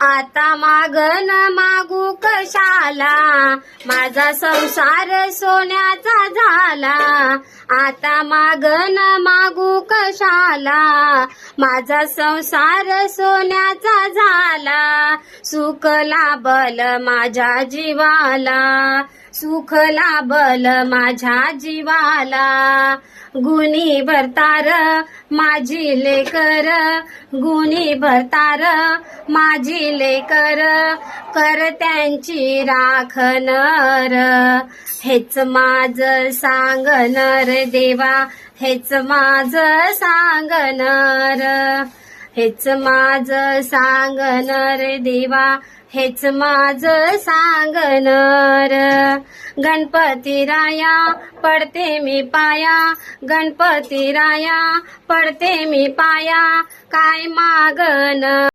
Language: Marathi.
आता मागन मागू कशाला, माझा संसार सोन्याचा झाला. आता मागन मागू कशाला, माझा संसार सोन्याचा झाला. सुख लाभल माझ्या जीवाला, सुख लाभल माझ्या जीवाला. गुणी भरतार माझी लेकर, गुणी भरतार माझी लेकर, कर त्यांची राखणर. हेच माझ सांगनर देवा, हेच माझ सांगनर, हेच माझ सांगनर देवा, हेच माझ सांगनर. गणपती राया पडते मी पाया, गणपती राया पडते मी पाया, काय मागन